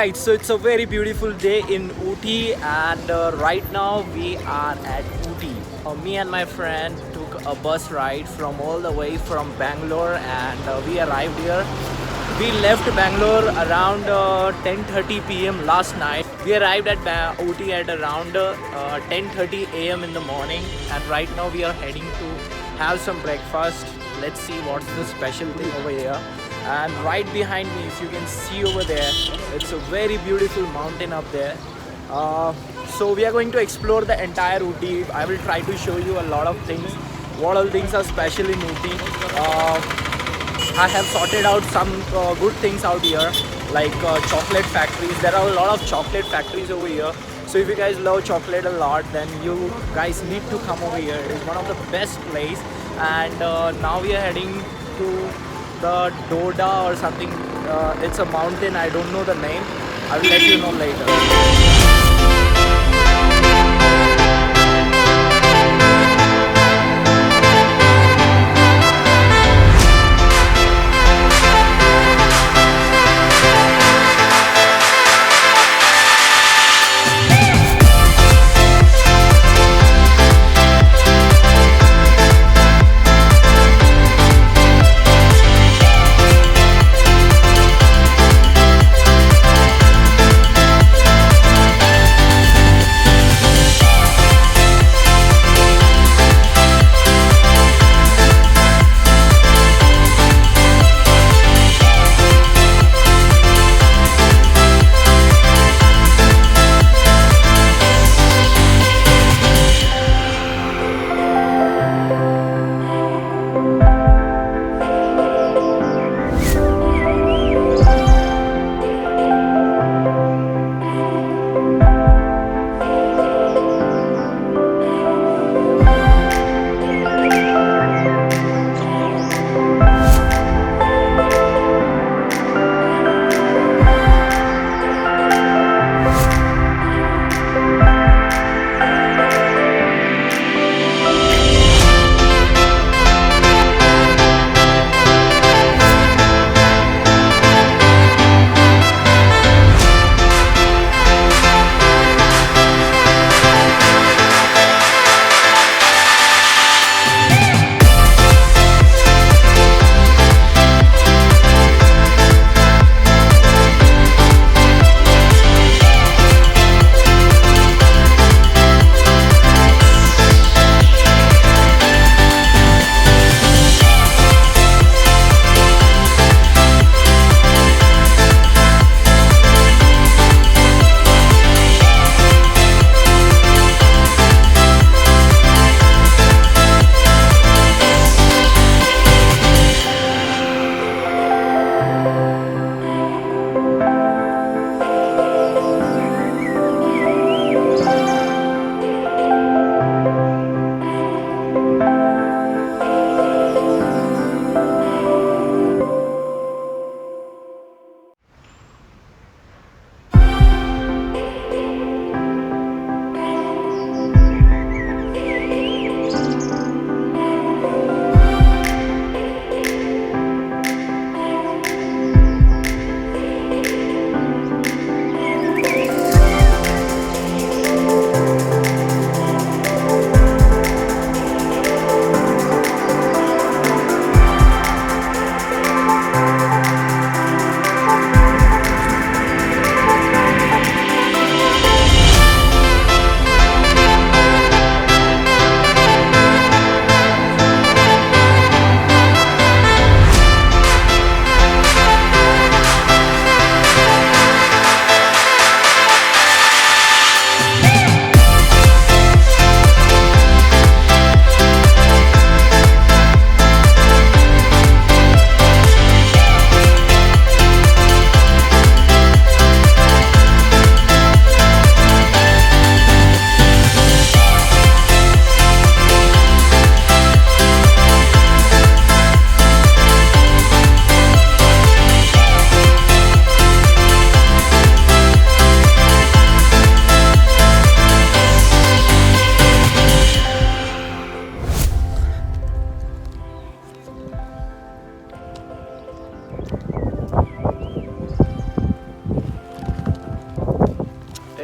Alright, so it's a very beautiful day in Ooty, and right now we are at Ooty. Me and my friend took a bus ride from all the way from Bangalore, and we arrived here. We left Bangalore around 10:30 p.m. last night. We arrived at Ooty at around 10:30 a.m. in the morning, and right now we are heading to have some breakfast. Let's see what's the special thing over here. And right behind me, if you can see over there, it's a very beautiful mountain up there. So we are going to explore the entire Ooty. I will try to show you a lot of things, what all things are special in Ooty. I have sorted out some good things out here, like chocolate factories. There are a lot of chocolate factories over here. So if you guys love chocolate a lot, then you guys need to come over here. It is one of the best place. And now we are heading to the Doda or something. It's a mountain, I don't know the name. I will let you know later.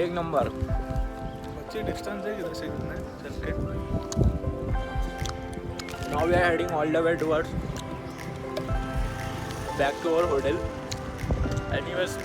एक number. अच्छी distance है किधर से कितना है चल के. Now we are heading all the way towards back to our hotel. Anyways,